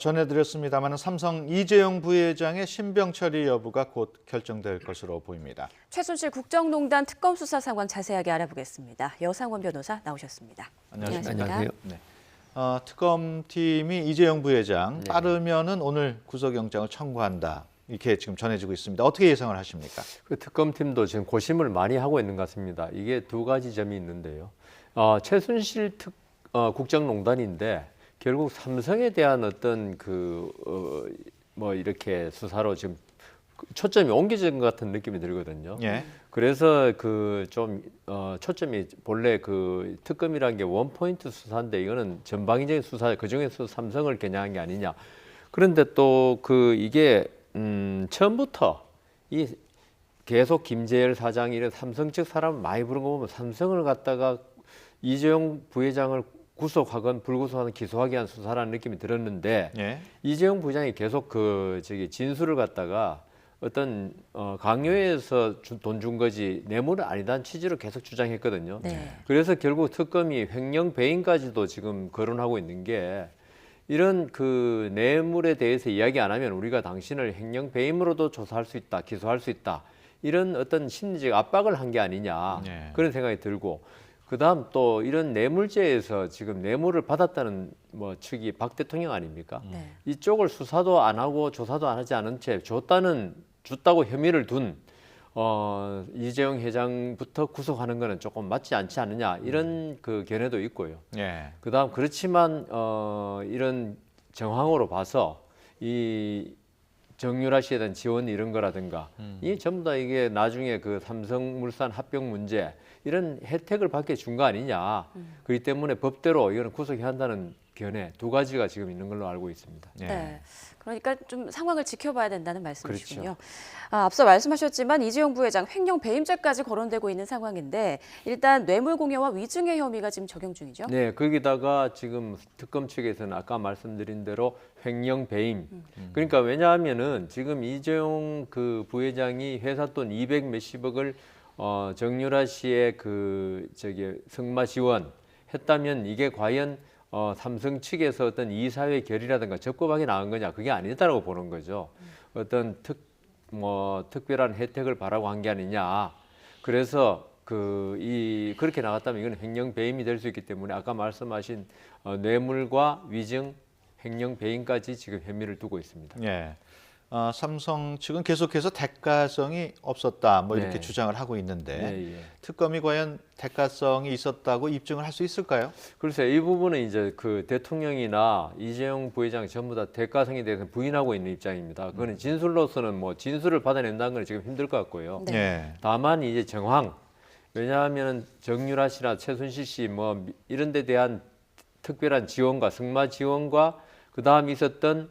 전해드렸습니다만 삼성 이재용 부회장의 신병 처리 여부가 곧 결정될 것으로 보입니다. 최순실 국정농단 특검 수사 상황 자세하게 알아보겠습니다. 여상원 변호사 나오셨습니다. 안녕하십니까. 안녕하세요. 네. 특검팀이 이재용 부회장 빠르면은 오늘 구속영장을 청구한다. 이렇게 지금 전해지고 있습니다. 어떻게 예상을 하십니까? 그 특검팀도 지금 고심을 많이 하고 있는 것 같습니다. 이게 두 가지 점이 있는데요. 최순실 국정농단인데 결국 삼성에 대한 어떤 뭐 이렇게 수사로 지금 초점이 옮겨진 것 같은 느낌이 들거든요. 예. 그래서 초점이 본래 특검이라는 게 원포인트 수사인데 이거는 전방위적인 수사, 그중에서 삼성을 겨냥한 게 아니냐. 그런데 또 이게 처음부터 계속 김재열 사장이 이런 삼성 측 사람을 많이 부른 거 보면 삼성을 갖다가 이재용 부회장을 구속하건 불구속하건 기소하기 위한 수사라는 느낌이 들었는데 예. 이재용 부회장이 계속 진술을 갖다가 어떤 강요해서 돈 준 거지 뇌물은 아니다는 취지로 계속 주장했거든요. 네. 그래서 결국 특검이 횡령 배임까지도 지금 거론하고 있는 게 이런 뇌물에 대해서 이야기 안 하면 우리가 당신을 횡령 배임으로도 조사할 수 있다, 기소할 수 있다. 이런 어떤 심리적 압박을 한 게 아니냐 네. 그런 생각이 들고 그다음 또 이런 뇌물죄에서 지금 뇌물을 받았다는 측이 박 대통령 아닙니까? 네. 이쪽을 수사도 안 하고 조사도 안 하지 않은 채 줬다고 혐의를 둔 이재용 회장부터 구속하는 거는 조금 맞지 않지 않느냐 이런 견해도 있고요. 예. 그다음 그렇지만 이런 정황으로 봐서 이 정유라 씨에 대한 지원 이런 거라든가 이 전부 다 이게 나중에 삼성물산 합병 문제 이런 혜택을 받게 준 거 아니냐. 그렇기 때문에 법대로 이거는 구속해야 한다는 견해 두 가지가 지금 있는 걸로 알고 있습니다. 예. 네. 그러니까 좀 상황을 지켜봐야 된다는 말씀이시군요. 그렇죠. 앞서 말씀하셨지만 이재용 부회장 횡령 배임죄까지 거론되고 있는 상황인데 일단 뇌물 공여와 위증의 혐의가 지금 적용 중이죠. 네, 거기다가 지금 특검 측에서는 아까 말씀드린 대로 횡령 배임. 그러니까 왜냐하면은 지금 이재용 부회장이 회사 돈 200 몇십억을 정유라 씨의 승마 지원 했다면 이게 과연 삼성 측에서 어떤 이사회 결의라든가 적법하게 나온 거냐 그게 아니다라고 보는 거죠. 어떤 특별한 혜택을 바라고 한 게 아니냐. 그래서 그렇게 나갔다면 이건 횡령 배임이 될 수 있기 때문에 아까 말씀하신 뇌물과 위증, 횡령 배임까지 지금 혐의를 두고 있습니다. 예. 삼성 측은 계속해서 대가성이 없었다 뭐 이렇게 네. 주장을 하고 있는데 네, 예. 특검이 과연 대가성이 있었다고 입증을 할 수 있을까요? 글쎄 이 부분은 이제 대통령이나 이재용 부회장 전부 다 대가성에 대해서 부인하고 있는 입장입니다. 그거는 진술로서는 진술을 받아낸다는 건 지금 힘들 것 같고요. 네. 예. 다만 이제 정황 왜냐하면 정유라 씨나 최순실 씨 이런 데 대한 특별한 지원과 승마 지원과 그 다음 있었던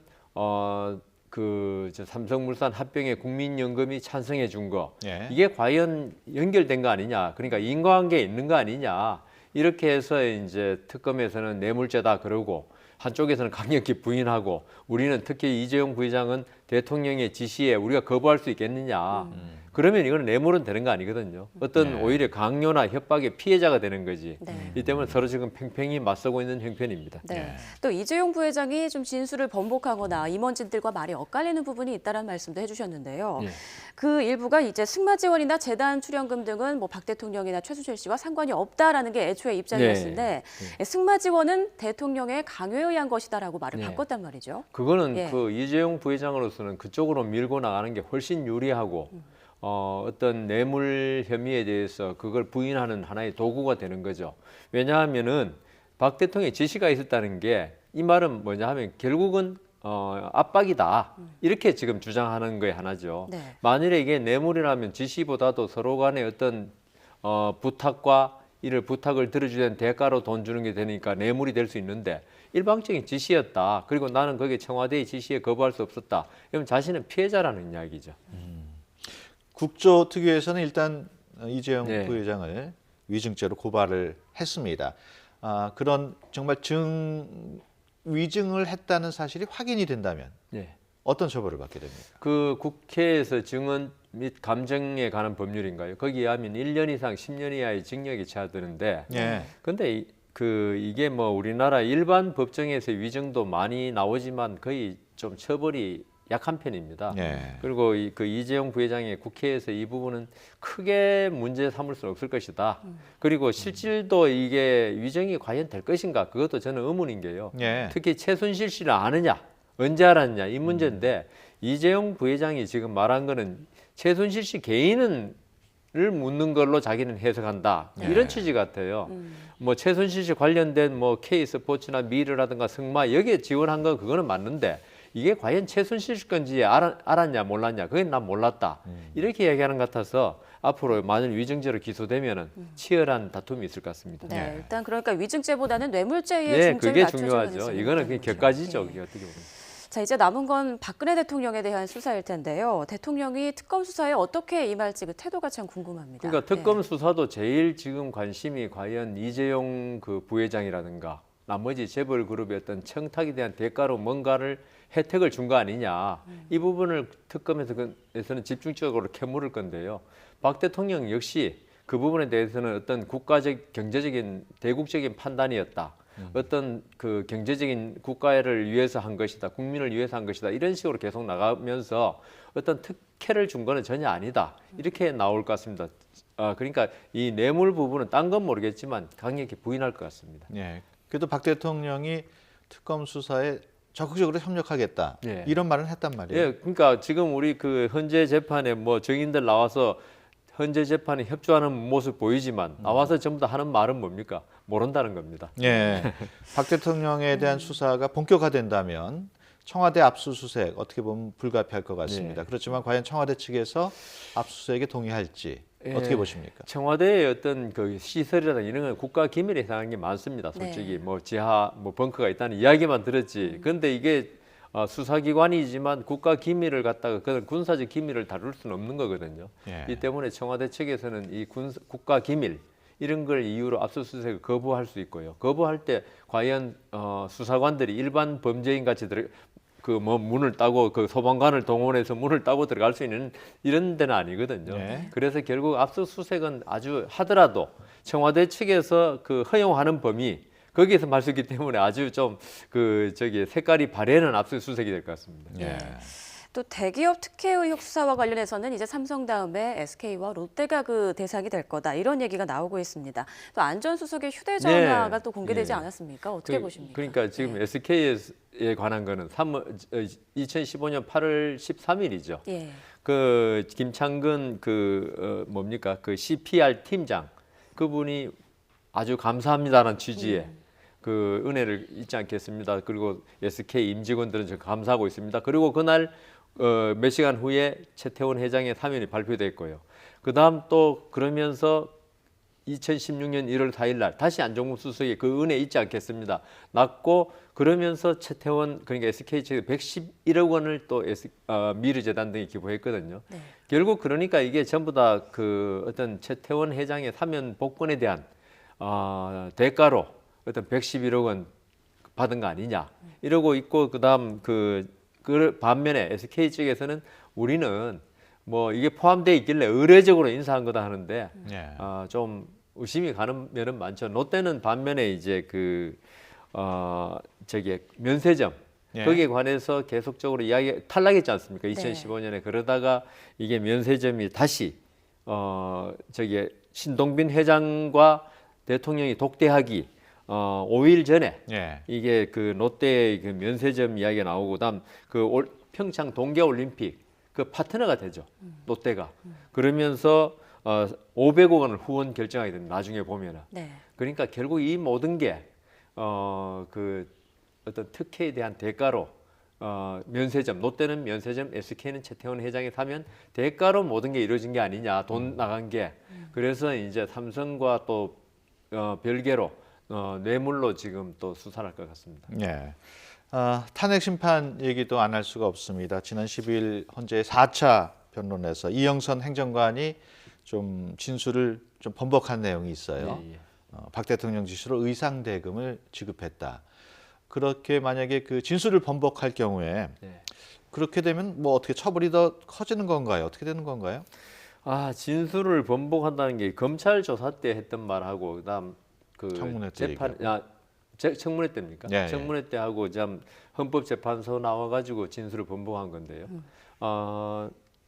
삼성물산 합병에 국민연금이 찬성해 준 거 예. 이게 과연 연결된 거 아니냐 그러니까 인과관계에 있는 거 아니냐 이렇게 해서 이제 특검에서는 뇌물죄다 그러고 한쪽에서는 강력히 부인하고 우리는 특히 이재용 부회장은 대통령의 지시에 우리가 거부할 수 있겠느냐 그러면 이건 뇌물은 되는 거 아니거든요. 어떤 네. 오히려 강요나 협박의 피해자가 되는 거지. 네. 이 때문에 서로 지금 팽팽히 맞서고 있는 형편입니다. 네. 네. 또 이재용 부회장이 좀 진술을 번복하거나 임원진들과 말이 엇갈리는 부분이 있다는 말씀도 해주셨는데요. 예. 그 일부가 이제 승마 지원이나 재단 출연금 등은 박 대통령이나 최순실 씨와 상관이 없다라는 게 애초에 입장이었는데 승마 지원은 대통령의 강요에 의한 것이다라고 말을 네. 바꿨단 말이죠. 그거는 예. 이재용 부회장으로서는 그쪽으로 밀고 나가는 게 훨씬 유리하고 어떤 뇌물 혐의에 대해서 그걸 부인하는 하나의 도구가 되는 거죠. 왜냐하면은 박 대통령의 지시가 있었다는 게 이 말은 뭐냐 하면 결국은 압박이다 이렇게 지금 주장하는 거에 하나죠. 네. 만일에 이게 뇌물이라면 지시보다도 서로 간의 어떤 부탁과 이를 부탁을 들어주는 대가로 돈 주는 게 되니까 뇌물이 될 수 있는데 일방적인 지시였다. 그리고 나는 거기에 청와대의 지시에 거부할 수 없었다. 그러면 자신은 피해자라는 이야기죠. 국조특위에서는 일단 이재용 네. 부회장을 위증죄로 고발을 했습니다. 그런 정말 위증을 했다는 사실이 확인이 된다면 네. 어떤 처벌을 받게 됩니까? 국회에서 증언 및 감정에 관한 법률인가요? 거기에 하면 1년 이상 10년 이하의 징역이 처하드는데 예. 근데 그 이게 뭐 우리나라 일반 법정에서 위증도 많이 나오지만 거의 좀 처벌이 약한 편입니다. 예. 그리고 그 이재용 부회장이 국회에서 이 부분은 크게 문제 삼을 수는 없을 것이다. 그리고 실질도 이게 위증이 과연 될 것인가 그것도 저는 의문인 게요. 예. 특히 최순실 씨를 아느냐 언제 알았냐 이 문제인데 이재용 부회장이 지금 말한 거는 최순실 씨 개인을 묻는 걸로 자기는 해석한다 이런 취지 같아요. 뭐 최순실 씨 관련된 뭐 K스포츠나 미르라든가 승마 여기에 지원한 건 그거는 맞는데 이게 과연 최순실 씨 건지 알았냐 몰랐냐 그건 난 몰랐다 이렇게 얘기하는 것 같아서 앞으로 만일 위증죄로 기소되면은 치열한 다툼이 있을 것 같습니다. 네, 예. 일단 그러니까 위증죄보다는 뇌물죄에 네, 중점이 그게 맞춰져야 중요하죠. 되는 이거는 그냥 거죠. 격가지죠. 예. 그게 어떻게 보면. 자, 이제 남은 건 박근혜 대통령에 대한 수사일 텐데요. 대통령이 특검 수사에 어떻게 임할지 그 태도가 참 궁금합니다. 그러니까 특검 수사도 제일 지금 관심이 과연 이재용 그 부회장이라든가 나머지 재벌 그룹의 어떤 청탁에 대한 대가로 뭔가를 혜택을 준 거 아니냐 이 부분을 특검에서는 집중적으로 캐물을 건데요. 박 대통령 역시 그 부분에 대해서는 어떤 국가적 경제적인 대국적인 판단이었다. 어떤 그 경제적인 국가를 위해서 한 것이다. 국민을 위해서 한 것이다. 이런 식으로 계속 나가면서 어떤 특혜를 준 거는 전혀 아니다. 이렇게 나올 것 같습니다. 그러니까 이 뇌물 부분은 딴 건 모르겠지만 강력히 부인할 것 같습니다. 예. 그래도 박 대통령이 특검 수사에 적극적으로 협력하겠다 예. 이런 말은 했단 말이에요. 예, 그러니까 지금 우리 그 현재 재판에 뭐 증인들 나와서 현재 재판에 협조하는 모습 보이지만 나와서 전부 다 하는 말은 뭡니까? 모른다는 겁니다. 예. 박 대통령에 대한 수사가 본격화된다면 청와대 압수수색 어떻게 보면 불가피할 것 같습니다. 네. 그렇지만 과연 청와대 측에서 압수수색에 동의할지 어떻게 보십니까? 청와대의 어떤 그 시설이라든가 이런 건 국가 기밀에 해당하는 게 많습니다. 솔직히 네. 뭐 지하 뭐 벙커가 있다는 이야기만 들었지. 그런데 이게 수사기관이지만 국가 기밀을 갖다가 그런 군사적 기밀을 다룰 수는 없는 거거든요. 예. 이 때문에 청와대 측에서는 이 국가 기밀 이런 걸 이유로 압수수색을 거부할 수 있고요. 거부할 때 과연 수사관들이 일반 범죄인 같이 그 뭐 문을 따고 그 소방관을 동원해서 문을 따고 들어갈 수 있는 이런 데는 아니거든요. 네. 그래서 결국 압수수색은 아주 하더라도 청와대 측에서 그 허용하는 범위 거기에서 말수있기 때문에 아주 좀 그 저기 색깔이 바래는 압수수색이 될 것 같습니다. 예. 또 대기업 특혜 의혹 수사와 관련해서는 이제 삼성 다음에 SK와 롯데가 그 대상이 될 거다 이런 얘기가 나오고 있습니다. 또 안전수석의 휴대전화가 네. 또 공개되지 네. 않았습니까? 어떻게 보십니까? 그러니까 지금 네. SK에 관한 거는 2015년 8월 13일이죠. 예. 그 김창근 그 뭡니까 그 CPR 팀장 그분이 아주 감사합니다라는 취지의 그 은혜를 잊지 않겠습니다. 그리고 SK 임직원들은 저 감사하고 있습니다. 그리고 그날 몇 시간 후에 최태원 회장의 사면이 발표됐고요. 그다음 또 그러면서 2016년 1월 4일 날 다시 안종범 수석이 그 은혜 잊지 않겠습니다. 났고 그러면서 최태원 그러니까 SK 측에 111억 원을 또 미르재단 등이 기부했거든요. 네. 결국 그러니까 이게 전부 다 그 어떤 최태원 회장의 사면 복권에 대한 대가로 어떤 111억 원 받은 거 아니냐 이러고 있고 그다음 그 반면에 SK 측에서는 우리는 뭐 이게 포함되어 있길래 의례적으로 인사한 거다 하는데 예. 좀 의심이 가는 면은 많죠. 롯데는 반면에 이제 저기 면세점 예. 거기에 관해서 계속적으로 이야기 탈락했지 않습니까? 네. 2015년에 그러다가 이게 면세점이 다시 저기 신동빈 회장과 대통령이 독대하기 5일 전에 예. 이게 그 롯데의 그 면세점 이야기가 나오고 그다음 그 평창 동계올림픽 그 파트너가 되죠. 롯데가. 그러면서 500억 원을 후원 결정하게 됩니다. 나중에 보면은. 네. 그러니까 결국 이 모든 게 그 어떤 특혜에 대한 대가로 면세점 롯데는 면세점, SK는 최태원 회장이 사면 대가로 모든 게 이루어진 게 아니냐 돈 나간 게 그래서 이제 삼성과 또 별개로 뇌물로 지금 또 수사할 것 같습니다. 예. 탄핵 심판 얘기도 안 할 수가 없습니다. 지난 10일 헌재 4차 변론에서 이영선 행정관이 좀 진술을 좀 번복한 내용이 있어요. 예, 예. 박 대통령 지시로 의상 대금을 지급했다. 그렇게 만약에 그 진술을 번복할 경우에 네. 그렇게 되면 뭐 어떻게 처벌이 더 커지는 건가요? 어떻게 되는 건가요? 진술을 번복한다는 게 검찰 조사 때 했던 말하고 그다음 그 청문회 때 재판 청문회 때입니까? 예, 예. 청문회 때 하고 참 헌법재판소 나와가지고 진술을 번복한 건데요.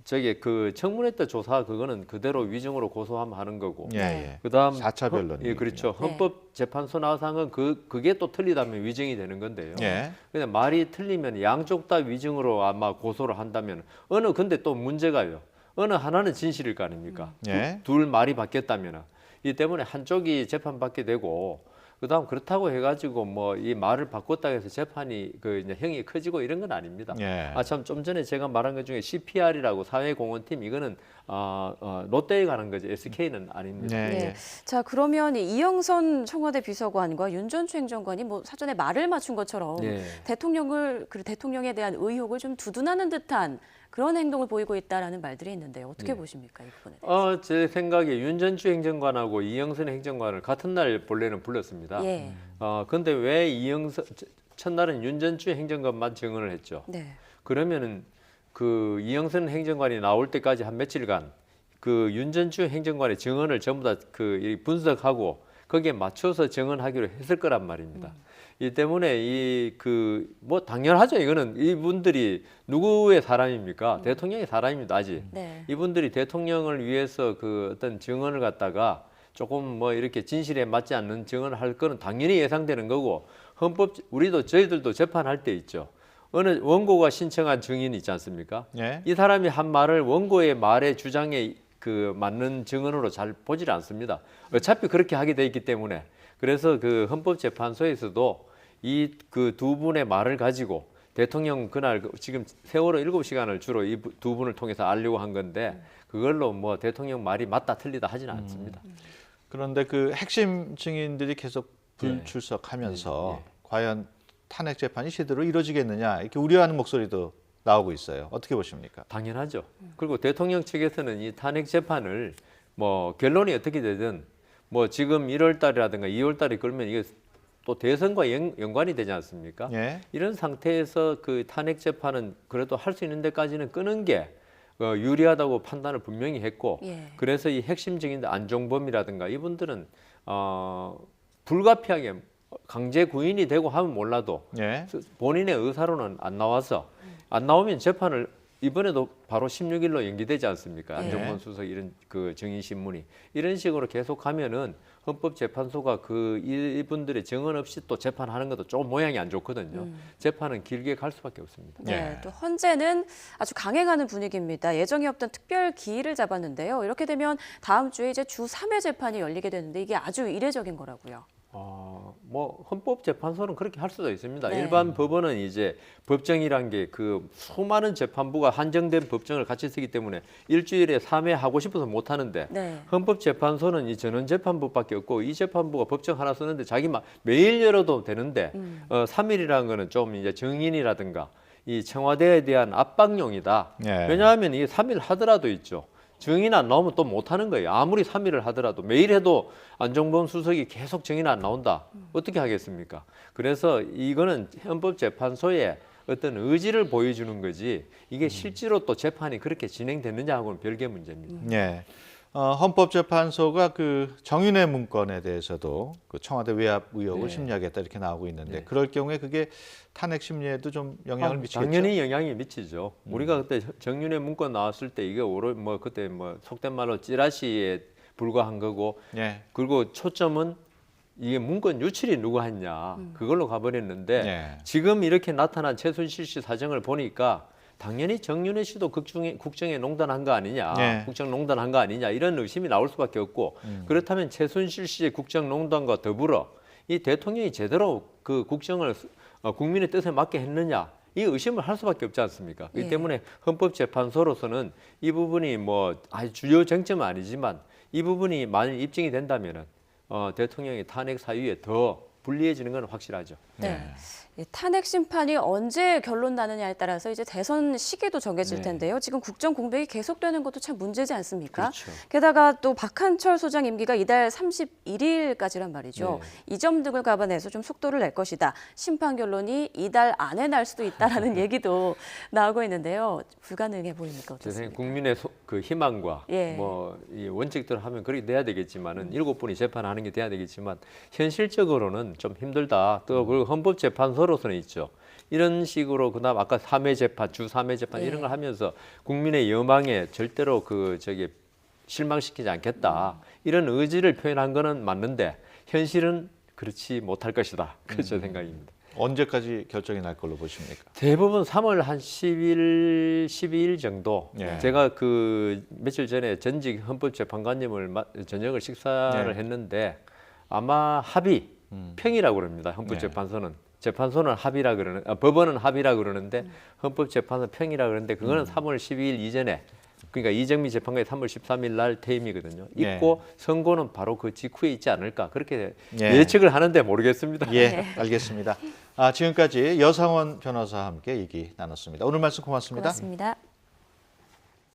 저기 그 청문회 때 조사 그거는 그대로 위증으로 고소하면 하는 거고. 예, 예. 그다음 4차 변론. 예, 그렇죠. 네. 헌법재판소 나와서 한 건 그게 또 틀리다면 위증이 되는 건데요. 예. 근데 말이 틀리면 양쪽 다 위증으로 아마 고소를 한다면 근데 또 문제가요. 어느 하나는 진실일 거 아닙니까? 예. 둘 말이 바뀌었다면 이 때문에 한쪽이 재판받게 되고 그다음 그렇다고 해가지고 뭐 이 말을 바꿨다고 해서 재판이 그 이제 형이 커지고 이런 건 아닙니다. 예. 참 좀 전에 제가 말한 것 중에 CPR이라고 사회공헌팀 이거는 롯데에 가는 거죠. SK는 아닙니다. 예, 네. 예. 자, 그러면 이영선 청와대 비서관과 윤전추 행정관이 뭐 사전에 말을 맞춘 것처럼 예. 대통령에 대한 의혹을 좀 두둔하는 듯한 그런 행동을 보이고 있다라는 말들이 있는데요. 어떻게 예. 보십니까, 이 부분에 대해서? 제 생각에 윤전추 행정관하고 이영선 행정관을 같은 날 본래는 불렀습니다. 예. 근데 왜 첫날은 윤전추 행정관만 증언을 했죠. 네. 그러면은 그 이영선 행정관이 나올 때까지 한 며칠간 그 윤전추 행정관의 증언을 전부 다 그 분석하고 거기에 맞춰서 증언하기로 했을 거란 말입니다. 이 때문에 뭐 당연하죠. 이거는 이분들이 누구의 사람입니까? 대통령의 사람입니다. 아직. 네. 이분들이 대통령을 위해서 그 어떤 증언을 갖다가 조금 뭐 이렇게 진실에 맞지 않는 증언을 할 거는 당연히 예상되는 거고 저희들도 재판할 때 있죠. 어느 원고가 신청한 증인이 있지 않습니까? 예. 이 사람이 한 말을 원고의 말의 주장에 그 맞는 증언으로 잘 보질 않습니다. 어차피 그렇게 하게 돼 있기 때문에 그래서 그 헌법재판소에서도 이 그 두 분의 말을 가지고 대통령 그날 지금 세월호 7시간을 주로 이 두 분을 통해서 알려고 한 건데 그걸로 뭐 대통령 말이 맞다 틀리다 하지는 않습니다. 그런데 그 핵심 증인들이 계속 불출석하면서 예, 예. 과연 탄핵 재판이 제대로 이루어지겠느냐 이렇게 우려하는 목소리도 나오고 있어요. 어떻게 보십니까? 당연하죠. 그리고 대통령 측에서는 이 탄핵 재판을 뭐 결론이 어떻게 되든 뭐 지금 1월 달이라든가 2월 달에 걸면 이게 또 대선과 연관이 되지 않습니까? 예. 이런 상태에서 그 탄핵 재판은 그래도 할 수 있는 데까지는 끄는 게 유리하다고 판단을 분명히 했고 예. 그래서 이 핵심 증인들 안종범이라든가 이분들은 불가피하게 강제 구인이 되고 하면 몰라도 예. 본인의 의사로는 안 나와서 안 나오면 재판을 이번에도 바로 16일로 연기되지 않습니까? 예. 안종범 수석 이런 그 증인 신문이 이런 식으로 계속 가면은 헌법재판소가 이분들의 증언 없이 또 재판하는 것도 조금 모양이 안 좋거든요. 재판은 길게 갈 수밖에 없습니다. 네, 예. 또 헌재는 아주 강행하는 분위기입니다. 예정이 없던 특별 기일을 잡았는데요. 이렇게 되면 다음 주에 이제 주 3회 재판이 열리게 되는데 이게 아주 이례적인 거라고요. 뭐 헌법재판소는 그렇게 할 수도 있습니다. 네. 일반 법원은 이제 법정이란 게 그 수많은 재판부가 한정된 법정을 같이 쓰기 때문에 일주일에 3회 하고 싶어서 못 하는데 네. 헌법재판소는 이 전원재판부밖에 없고 이 재판부가 법정 하나 쓰는데 자기 매일 열어도 되는데 3일이라는 거는 좀 이제 증인이라든가 이 청와대에 대한 압박용이다. 예. 왜냐하면 이게 3일 하더라도 있죠. 증인 안 나오면 또 못 하는 거예요. 아무리 3일을 하더라도 매일 해도 안종범 수석이 계속 증인 안 나온다. 어떻게 하겠습니까? 그래서 이거는 헌법재판소의 어떤 의지를 보여주는 거지 이게 실제로 또 재판이 그렇게 진행됐느냐하고는 별개 문제입니다. 예. 헌법재판소가 그 정윤회 문건에 대해서도 그 청와대 외압 의혹을 네. 심리하겠다 이렇게 나오고 있는데 네. 그럴 경우에 그게 탄핵 심리에도 좀 영향을 미치겠죠. 당연히 영향이 미치죠. 우리가 그때 정윤회 문건 나왔을 때 이게 그때 속된 말로 찌라시에 불과한 거고 예. 그리고 초점은 이게 문건 유출이 누가 했냐 그걸로 가버렸는데 예. 지금 이렇게 나타난 최순실 씨 사정을 보니까 당연히 정윤회 씨도 국정에 농단한 거 아니냐, 네. 국정농단한 거 아니냐 이런 의심이 나올 수밖에 없고 그렇다면 최순실 씨의 국정농단과 더불어 이 대통령이 제대로 그 국정을 국민의 뜻에 맞게 했느냐 이 의심을 할 수밖에 없지 않습니까? 예. 이 때문에 헌법재판소로서는 이 부분이 뭐 아주 주요 쟁점은 아니지만 이 부분이 만일 입증이 된다면은 대통령의 탄핵 사유에 더 불리해지는 건 확실하죠. 네. 이 탄핵 심판이 언제 결론 나느냐에 따라서 이제 대선 시기도 정해질 네. 텐데요. 지금 국정 공백이 계속되는 것도 참 문제지 않습니까? 그렇죠. 게다가 또 박한철 소장 임기가 이달 31일까지란 말이죠. 네. 이 점 등을 감안해서 좀 속도를 낼 것이다. 심판 결론이 이달 안에 날 수도 있다라는 얘기도 나오고 있는데요. 불가능해 보입니까? 제 생각에 어떻습니까? 국민의 그 희망과 예. 이 원칙대로 하면 그렇게 돼야 되겠지만은 7분이 재판하는 게 돼야 되겠지만 현실적으로는 좀 힘들다. 또 그 헌법재판소로서는 있죠. 이런 식으로 그다음 아까 3회 재판, 주 3회 재판 예. 이런 걸 하면서 국민의 여망에 절대로 실망시키지 않겠다. 이런 의지를 표현한 거는 맞는데 현실은 그렇지 못할 것이다. 그렇죠 제 생각입니다. 언제까지 결정이 날 걸로 보십니까? 대부분 3월 한 10일, 12일 정도. 예. 제가 그 며칠 전에 전직 헌법재판관님을 저녁을 식사를 예. 했는데 아마 합의, 평이라고 그럽니다. 헌법재판소는. 재판소는 합의라 그러는, 법원은 합의라 그러는데 헌법재판소 평이라 그러는데 그거는 3월 12일 이전에. 그러니까 이정미 재판관이 3월 13일 날 퇴임이거든요. 예. 있고 선고는 바로 그 직후에 있지 않을까 그렇게 예. 예측을 하는데 모르겠습니다. 예, 알겠습니다. 지금까지 여상원 변호사와 함께 얘기 나눴습니다. 오늘 말씀 고맙습니다. 고맙습니다.